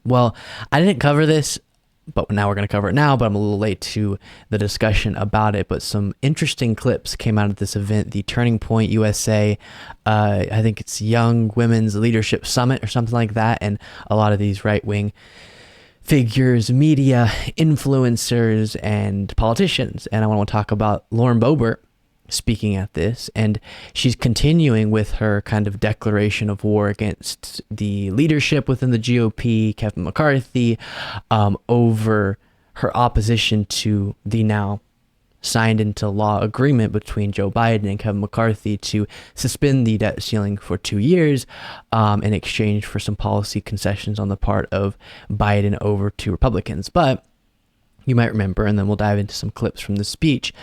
Well, I didn't cover this, but now we're going to cover it now, but I'm a little late to the discussion about it. But some interesting clips came out of this event, the Turning Point USA, I think it's Young Women's Leadership Summit or something like that, and a lot of these right-wing figures, media, influencers, and politicians. And I want to talk about Lauren Boebert speaking at this, and she's continuing with her kind of declaration of war against the leadership within the GOP, Kevin McCarthy, over her opposition to the now signed into law agreement between Joe Biden and Kevin McCarthy to suspend the debt ceiling for 2 years in exchange for some policy concessions on the part of Biden over to Republicans. But you might remember, and then we'll dive into some clips from the speech,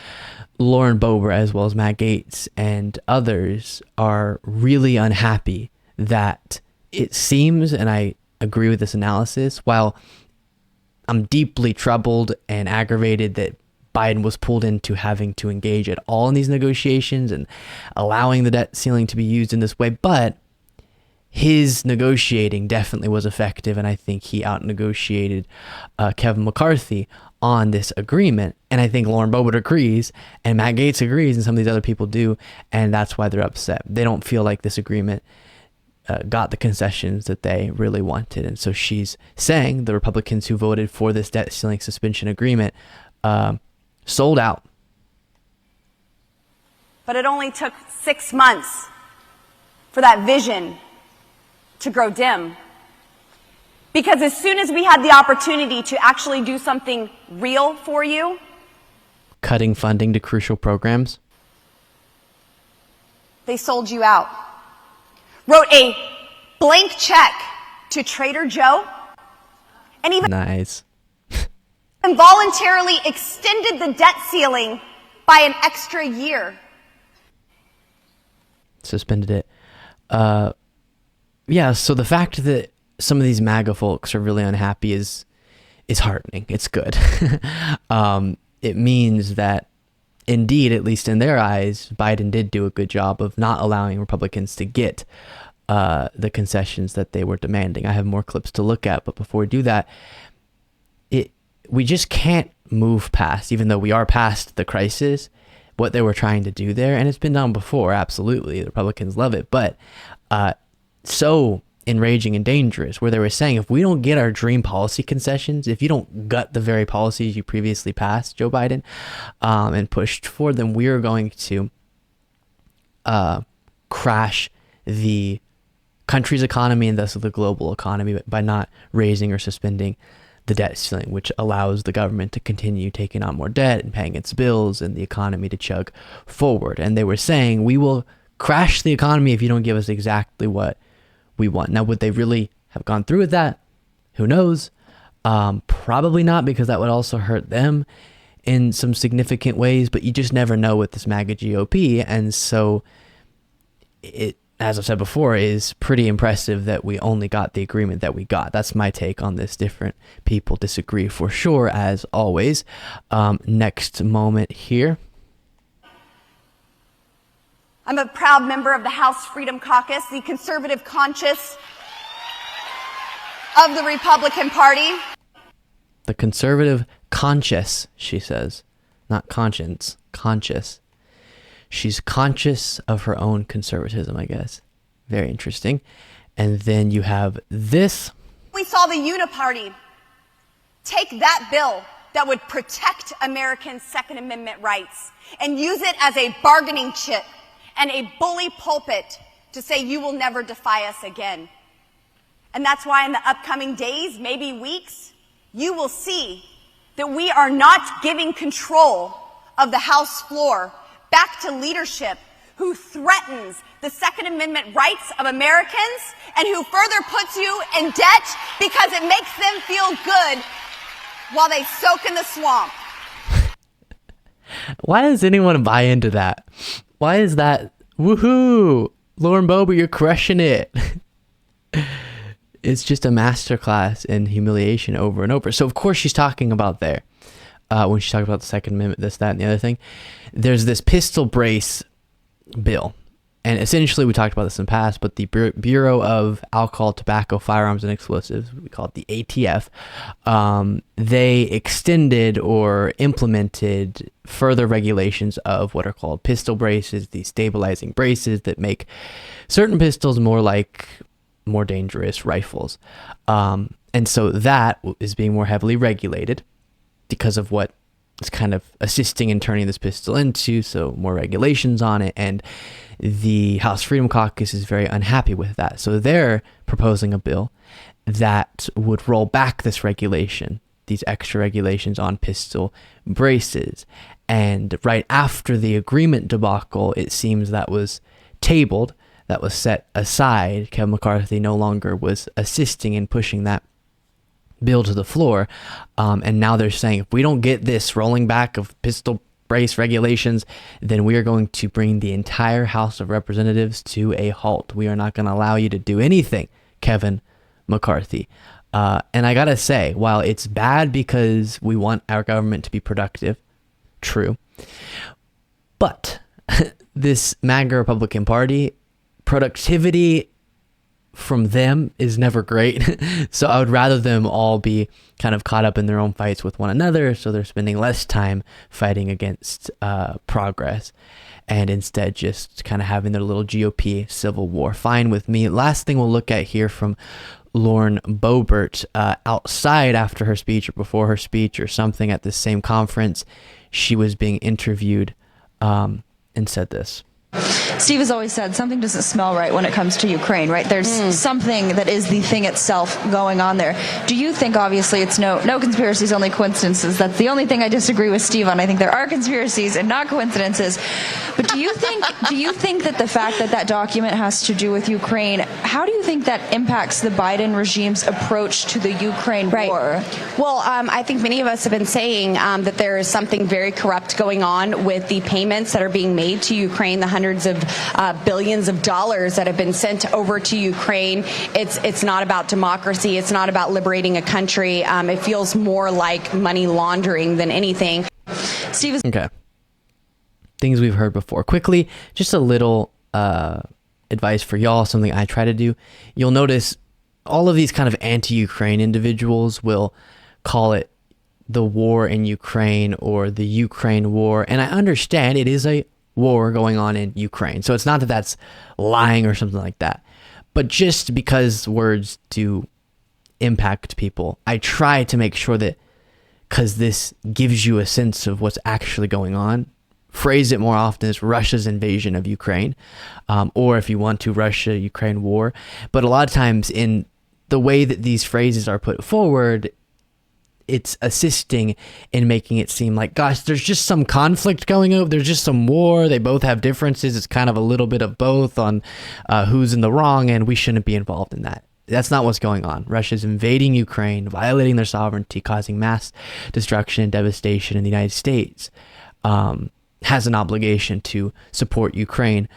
Lauren Boebert, as well as Matt Gaetz and others, are really unhappy that it seems, and I agree with this analysis, while I'm deeply troubled and aggravated that Biden was pulled into having to engage at all in these negotiations and allowing the debt ceiling to be used in this way, but his negotiating definitely was effective, and I think he out-negotiated Kevin McCarthy on this agreement. And I think Lauren Boebert agrees, and Matt Gaetz agrees, and some of these other people do, and that's why they're upset. They don't feel like this agreement got the concessions that they really wanted. And so she's saying the Republicans who voted for this debt ceiling suspension agreement sold out. But it only took 6 months for that vision to grow dim. Because as soon as we had the opportunity to actually do something real for you, cutting funding to crucial programs, they sold you out. Wrote a blank check to Trader Joe, and even nice. voluntarily extended the debt ceiling by an extra year. Suspended it. Yeah, so the fact that some of these MAGA folks are really unhappy is heartening. It's good. It means that, indeed, at least in their eyes, Biden did do a good job of not allowing Republicans to get the concessions that they were demanding. I have more clips to look at, but before we do that, we just can't move past, even though we are past the crisis, what they were trying to do there. And it's been done before, absolutely. The Republicans love it. But so enraging and dangerous, where they were saying, if we don't get our dream policy concessions, if you don't gut the very policies you previously passed, Joe Biden, and pushed for, then we are going to crash the country's economy and thus the global economy by not raising or suspending the debt ceiling, which allows the government to continue taking on more debt and paying its bills and the economy to chug forward. And they were saying, we will crash the economy if you don't give us exactly what we want. Now, would they really have gone through with that? Who knows? Probably not, because that would also hurt them in some significant ways, but you just never know with this MAGA GOP. And so it, as I've said before, is pretty impressive that we only got the agreement that we got. That's my take on this. Different people disagree for sure, as always. Next moment here. I'm a proud member of the House Freedom Caucus, the conservative conscience of the Republican Party. The conservative conscious, she says. Not conscience, conscious. She's conscious of her own conservatism, I guess. Very interesting. And then you have this. We saw the Uniparty take that bill that would protect Americans' Second Amendment rights and use it as a bargaining chip and a bully pulpit to say, you will never defy us again. And that's why in the upcoming days, maybe weeks, you will see that we are not giving control of the House floor back to leadership who threatens the Second Amendment rights of Americans and who further puts you in debt because it makes them feel good while they soak in the swamp. Why does anyone buy into that? Why is that? Woohoo! Lauren Boebert, you're crushing it. It's just a masterclass in humiliation over and over. So, of course, she's talking about there. When she's talking about the Second Amendment, this, that, and the other thing. There's this pistol brace bill and essentially we talked about this in the past, but the Bureau of Alcohol, Tobacco, Firearms, and Explosives, we call it the ATF, they extended or implemented further regulations of what are called pistol braces, these stabilizing braces that make certain pistols more like more dangerous rifles. And so that is being more heavily regulated because of what is kind of assisting in turning this pistol into, so more regulations on it. And the House Freedom Caucus is very unhappy with that. So they're proposing a bill that would roll back this regulation, these extra regulations on pistol braces. And right after the agreement debacle, it seems that was tabled, that was set aside. Kevin McCarthy no longer was assisting in pushing that bill to the floor. And now they're saying, if we don't get this rolling back of pistol brace regulations, then we are going to bring the entire House of Representatives to a halt. We are not going to allow you to do anything, Kevin McCarthy. And I gotta say, while it's bad because we want our government to be productive, true, but this MAGA Republican Party, productivity from them is never great. So I would rather them all be kind of caught up in their own fights with one another, so they're spending less time fighting against progress and instead just kind of having their little GOP civil war. Fine with me. Last thing we'll look at here from Lauren Boebert, outside after her speech or before her speech or something at the same conference, she was being interviewed and said this. Steve has always said something doesn't smell right when it comes to Ukraine, right? There's something that is the thing itself going on there. Do you think, obviously, it's no conspiracies, only coincidences? That's the only thing I disagree with Steve on. I think there are conspiracies and not coincidences. But do you think that the fact that that document has to do with Ukraine, how do you think that impacts the Biden regime's approach to the Ukraine war? Well, I think many of us have been saying that there is something very corrupt going on with the payments that are being made to Ukraine, the hundreds of billions of dollars that have been sent over to Ukraine. It's not about democracy. It's not about liberating a country. It feels more like money laundering than anything. Steve is Okay. Things we've heard before. Quickly, just a little advice for y'all, something I try to do. You'll notice all of these kind of anti-Ukraine individuals will call it the war in Ukraine or the Ukraine war. And I understand it is a war going on in Ukraine. So it's not that that's lying or something like that. But just because words do impact people, I try to make sure that, because this gives you a sense of what's actually going on, phrase it more often as Russia's invasion of Ukraine, or if you want to, Russia-Ukraine war. But a lot of times in the way that these phrases are put forward, it's assisting in making it seem like, gosh, there's just some conflict going on. There's just some war. They both have differences. It's kind of a little bit of both on who's in the wrong, and we shouldn't be involved in that. That's not what's going on. Russia's invading Ukraine, violating their sovereignty, causing mass destruction and devastation, in the United States has an obligation to support Ukraine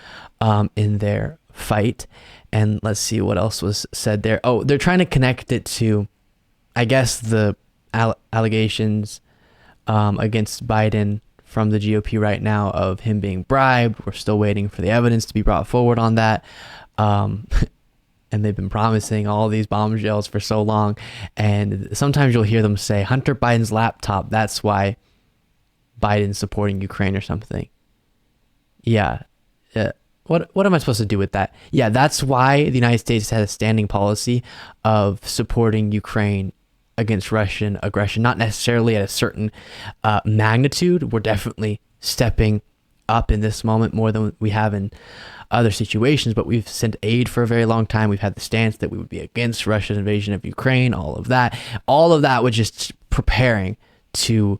in their fight. And let's see what else was said there. Oh, they're trying to connect it to, I guess, the allegations against Biden from the GOP right now of him being bribed. We're still waiting for the evidence to be brought forward on that. And they've been promising all these bombshells for so long. And sometimes you'll hear them say, Hunter Biden's laptop, that's why Biden's supporting Ukraine or something. Yeah. What am I supposed to do with that? Yeah, that's why the United States has a standing policy of supporting Ukraine against Russian aggression, not necessarily at a certain magnitude. We're definitely stepping up in this moment more than we have in other situations, but we've sent aid for a very long time. We've had the stance that we would be against Russia's invasion of Ukraine, all of that was just preparing to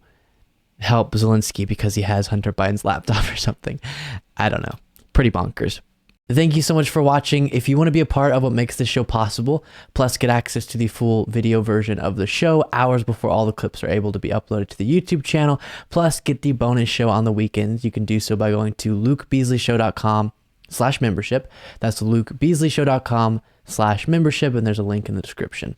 help Zelensky because he has Hunter Biden's laptop or something. I don't know. Pretty bonkers. Thank you so much for watching. If you want to be a part of what makes this show possible, plus get access to the full video version of the show hours before all the clips are able to be uploaded to the YouTube channel, plus get the bonus show on the weekends, you can do so by going to lukebeasleyshow.com/membership. That's lukebeasleyshow.com/membership, and there's a link in the description.